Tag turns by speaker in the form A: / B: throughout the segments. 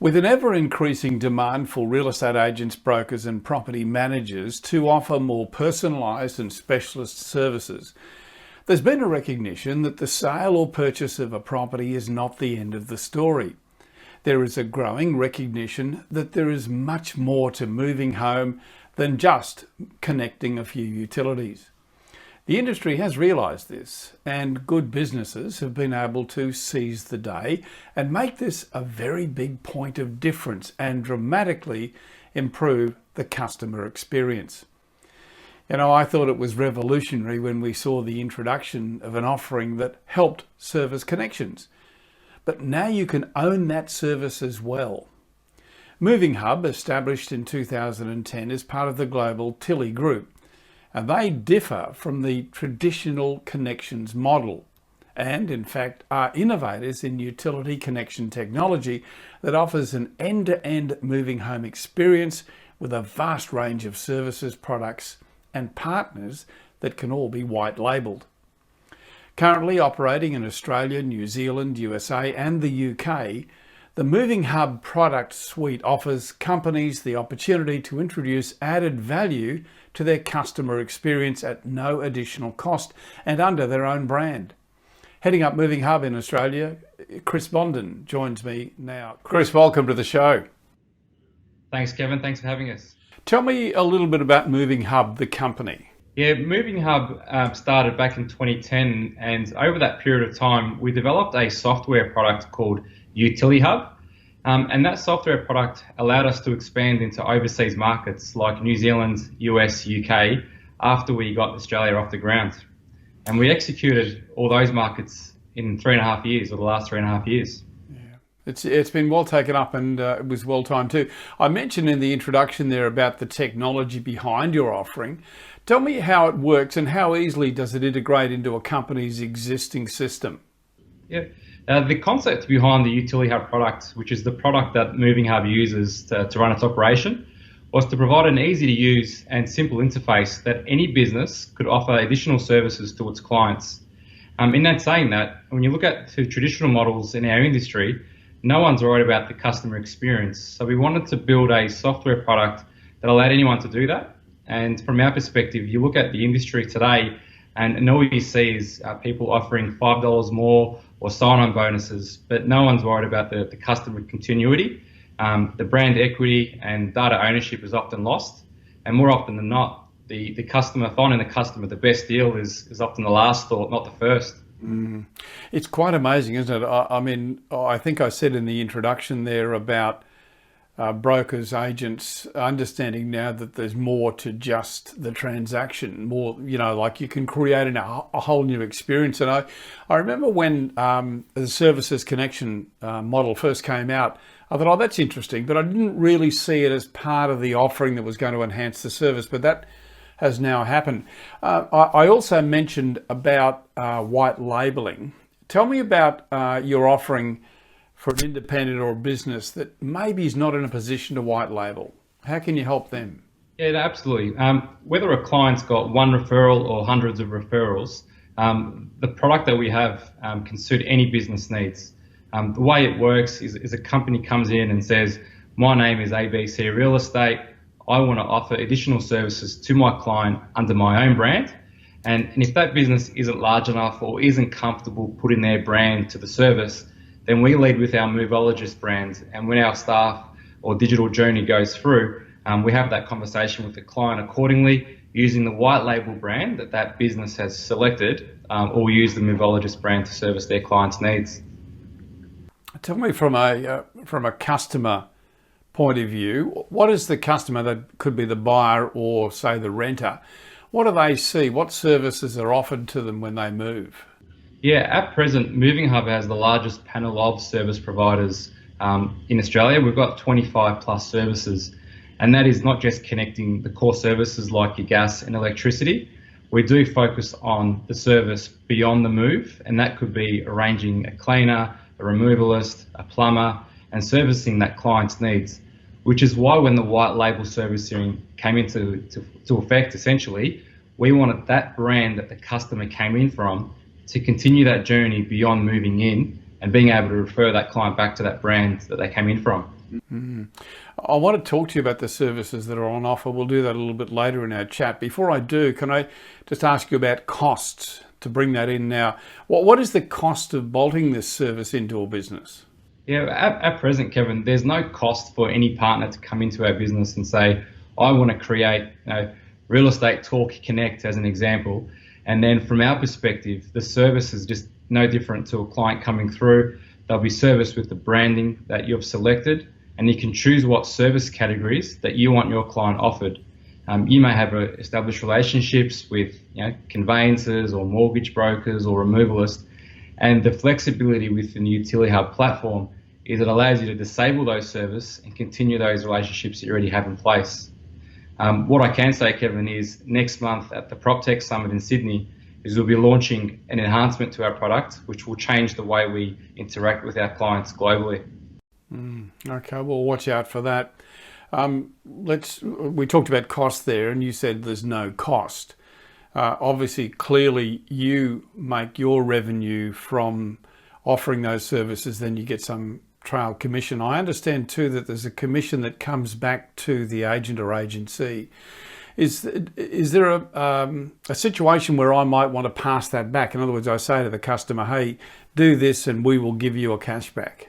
A: With an ever-increasing demand for real estate agents, brokers and property managers to offer more personalised and specialist services, there's been a recognition that the sale or purchase of a property is not the end of the story. There is a growing recognition that there is much more to moving home than just connecting a few utilities. The industry has realised this, and good businesses have been able to seize the day and make this a very big point of difference and dramatically improve the customer experience. I thought it was revolutionary when we saw the introduction of an offering that helped service connections. But now you can own that service as well. Movinghub, established in 2010, is part of the global Tilly Group, and they differ from the traditional connections model and, in fact, are innovators in utility connection technology that offers an end-to-end moving home experience with a vast range of services, products and partners that can all be white labelled. Currently operating in Australia, New Zealand, USA and the UK, the Movinghub product suite offers companies the opportunity to introduce added value to their customer experience at no additional cost and under their own brand. Heading up Movinghub in Australia, Kris Bondin joins me now. Kris, welcome to the show.
B: Thanks, Kevin. Thanks for having us.
A: Tell me a little bit about Movinghub, the company.
B: Yeah, Movinghub started back in 2010, and over that period of time, we developed a software product called UtiliHub. And that software product allowed us to expand into overseas markets like New Zealand, US, UK, after we got Australia off the ground. And we executed all those markets in 3.5 years, or the last 3.5 years.
A: It's been well taken up, and it was well timed too. I mentioned in the introduction there about the technology behind your offering. Tell me how it works and how easily does it integrate into a company's existing system?
B: Yeah. The concept behind the UtiliHub product, which is the product that Movinghub uses to run its operation, was to provide an easy to use and simple interface that any business could offer additional services to its clients. In that saying that, when you look at the traditional models in our industry, no one's worried about the customer experience. So we wanted to build a software product that allowed anyone to do that. And from our perspective, you look at the industry today and all you see is people offering $5 more or sign-on bonuses, but no one's worried about the customer continuity. The brand equity and data ownership is often lost, and more often than not, the customer, finding the customer the best deal is often the last thought, not the first.
A: It's quite amazing, isn't it? I mean, I think I said in the introduction there about brokers, agents understanding now that there's more to just the transaction, more, like you can create a whole new experience. And I remember when the services connection model first came out, I thought, that's interesting, but I didn't really see it as part of the offering that was going to enhance the service, but that has now happened. I also mentioned about white labelling. Tell me about your offering for an independent or a business that maybe is not in a position to white label. How can you help them?
B: Yeah, absolutely. Whether a client's got one referral or hundreds of referrals, the product that we have can suit any business needs. The way it works is a company comes in and says, my name is ABC Real Estate. I want to offer additional services to my client under my own brand. And if that business isn't large enough or isn't comfortable putting their brand to the service, then we lead with our Movologist brand. And when our staff or digital journey goes through, we have that conversation with the client accordingly, using the white label brand that business has selected, or we use the Movologist brand to service their clients' needs.
A: Tell me from a customer point of view, what is the customer, that could be the buyer or say the renter, what do they see? What services are offered to them when they move?
B: Yeah, at present, Movinghub has the largest panel of service providers in Australia. We've got 25 plus services, and that is not just connecting the core services like your gas and electricity. We do focus on the service beyond the move, and that could be arranging a cleaner, a removalist, a plumber, and servicing that client's needs, which is why when the white label servicing came into effect, essentially, we wanted that brand that the customer came in from to continue that journey beyond moving in and being able to refer that client back to that brand that they came in from.
A: I want to talk to you about the services that are on offer. We'll do that a little bit later in our chat. Before I do, can I just ask you about costs to bring that in now? What is the cost of bolting this service into a business?
B: Yeah, at present, Kevin, there's no cost for any partner to come into our business and say, I want to create, Real Estate Talk Connect as an example. And then from our perspective, the service is just no different to a client coming through. They'll be serviced with the branding that you've selected, and you can choose what service categories that you want your client offered. You may have established relationships with conveyancers or mortgage brokers or removalists, and the flexibility within the Utility Hub platform is it allows you to disable those services and continue those relationships that you already have in place. What I can say, Kevin, is next month at the PropTech Summit in Sydney is we'll be launching an enhancement to our product, which will change the way we interact with our clients globally.
A: Okay, well, watch out for that. We talked about cost there, and you said there's no cost. Obviously, clearly, you make your revenue from offering those services, then you get some trail commission. I understand too that there's a commission that comes back to the agent or agency. Is there a situation where I might want to pass that back? In other words, I say to the customer, hey, do this and we will give you a cashback.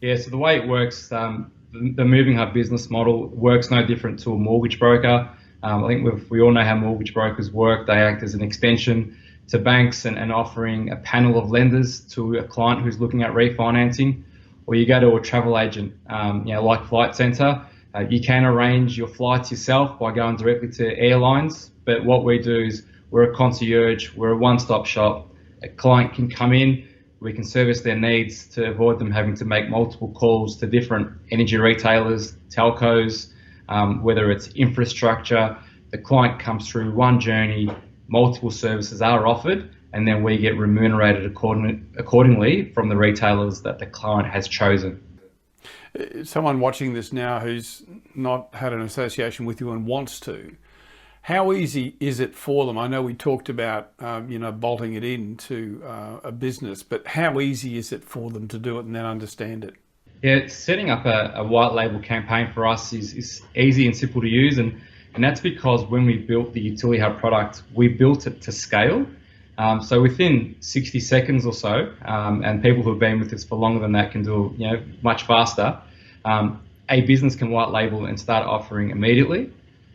B: Yeah, so the way it works, the Movinghub business model works no different to a mortgage broker. I think we all know how mortgage brokers work. They act as an extension to banks and offering a panel of lenders to a client who's looking at refinancing. Or you go to a travel agent, like Flight Centre. You can arrange your flights yourself by going directly to airlines. But what we do is we're a concierge, we're a one-stop shop. A client can come in, we can service their needs to avoid them having to make multiple calls to different energy retailers, telcos, whether it's infrastructure. The client comes through one journey, multiple services are offered, and then we get remunerated accordingly from the retailers that the client has chosen.
A: Someone watching this now who's not had an association with you and wants to, how easy is it for them? I know we talked about, bolting it into a business, but how easy is it for them to do it and then understand it?
B: Yeah, setting up a white label campaign for us is easy and simple to use, and that's because when we built the Utility Hub product, we built it to scale. So within 60 seconds or so, and people who have been with us for longer than that can do much faster, a business can white label and start offering immediately.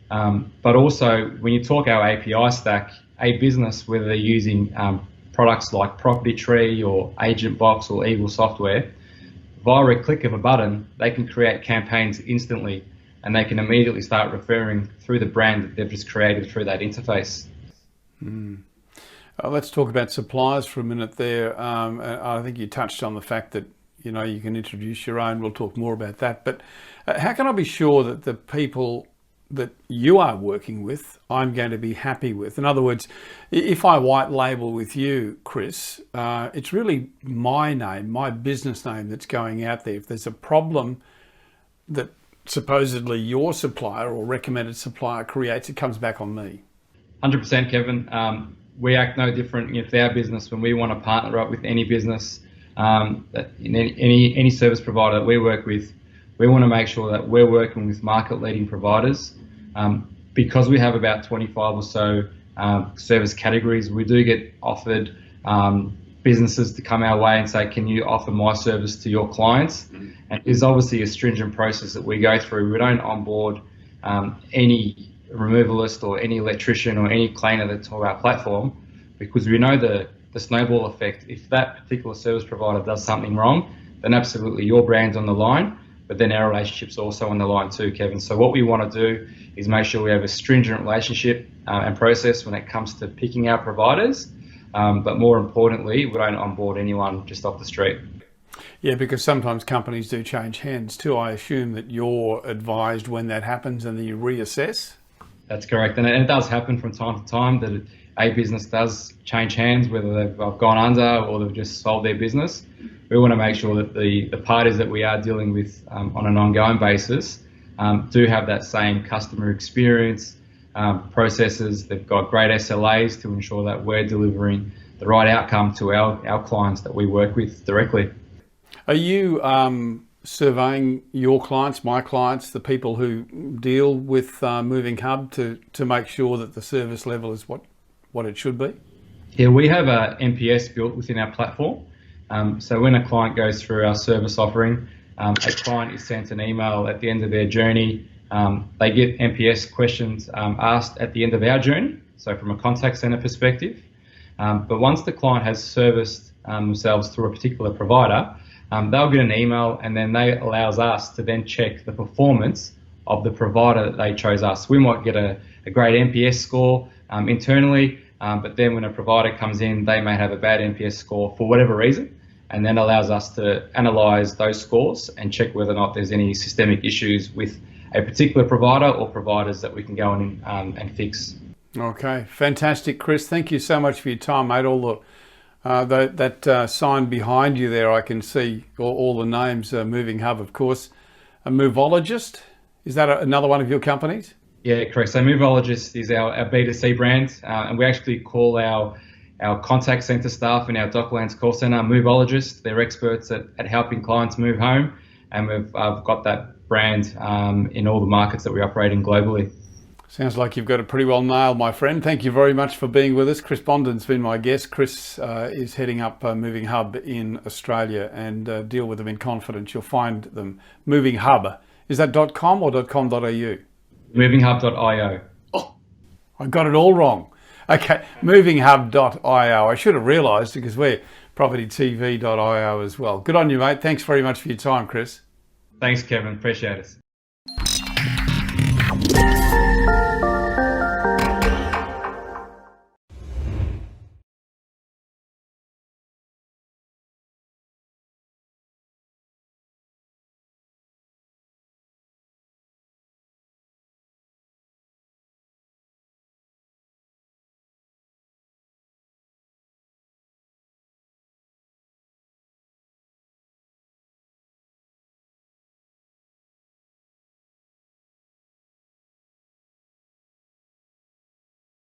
B: But also, when you talk our API stack, a business, whether they're using products like Property Tree or Agent Box or Eagle software, via a click of a button, they can create campaigns instantly, and they can immediately start referring through the brand that they've just created through that interface.
A: Let's talk about suppliers for a minute there. I think you touched on the fact that you can introduce your own. We'll talk more about that. But how can I be sure that the people that you are working with, I'm going to be happy with? In other words, if I white label with you, Kris, it's really my name, my business name that's going out there. If there's a problem that supposedly your supplier or recommended supplier creates, it comes back on me.
B: 100%, Kevin. We act no different with our business when we want to partner up with any business, any service provider that we work with. We want to make sure that we're working with market-leading providers. Because we have about 25 or so service categories, we do get offered businesses to come our way and say, can you offer my service to your clients? And there's obviously a stringent process that we go through. We don't onboard any removalist or any electrician or any cleaner that's on our platform, because we know the snowball effect. If that particular service provider does something wrong, then absolutely your brand's on the line, but then our relationship's also on the line too, Kevin. So what we want to do is make sure we have a stringent relationship and process when it comes to picking our providers, but more importantly, we don't onboard anyone just off the street.
A: Yeah, because sometimes companies do change hands too. I assume that you're advised when that happens and then you reassess?
B: That's correct, and it does happen from time to time that a business does change hands, whether they've gone under or they've just sold their business. We want to make sure that the parties that we are dealing with on an ongoing basis do have that same customer experience, processes. They've got great SLAs to ensure that we're delivering the right outcome to our clients that we work with directly.
A: Are you surveying your clients, my clients, the people who deal with Movinghub to make sure that the service level is what it should be?
B: Yeah, we have a NPS built within our platform. So when a client goes through our service offering, a client is sent an email at the end of their journey. They get NPS questions asked at the end of our journey, so from a contact center perspective. But once the client has serviced themselves through a particular provider, they'll get an email, and then that allows us to then check the performance of the provider that they chose us. We might get a great NPS score internally, but then when a provider comes in, they may have a bad NPS score for whatever reason, and then allows us to analyse those scores and check whether or not there's any systemic issues with a particular provider or providers that we can go in and fix.
A: Okay, fantastic, Kris. Thank you so much for your time, mate. All that sign behind you there, I can see all the names. Movinghub, of course. A Movologist, is that another one of your companies?
B: Yeah, correct. So Movologist is our B2C brand, and we actually call our contact center staff in our Docklands call center Movologist. They're experts at helping clients move home, and we've got that brand in all the markets that we operate in globally.
A: Sounds like you've got it pretty well nailed, my friend. Thank you very much for being with us. Kris Bondin's been my guest. Kris is heading up Movinghub in Australia, and deal with them in confidence. You'll find them. Movinghub. Is that .com or .com.au?
B: Movinghub.io.
A: Oh, I got it all wrong. Okay, movinghub.io. I should have realised because we're propertytv.io as well. Good on you, mate. Thanks very much for your time, Kris.
B: Thanks, Kevin. Appreciate it.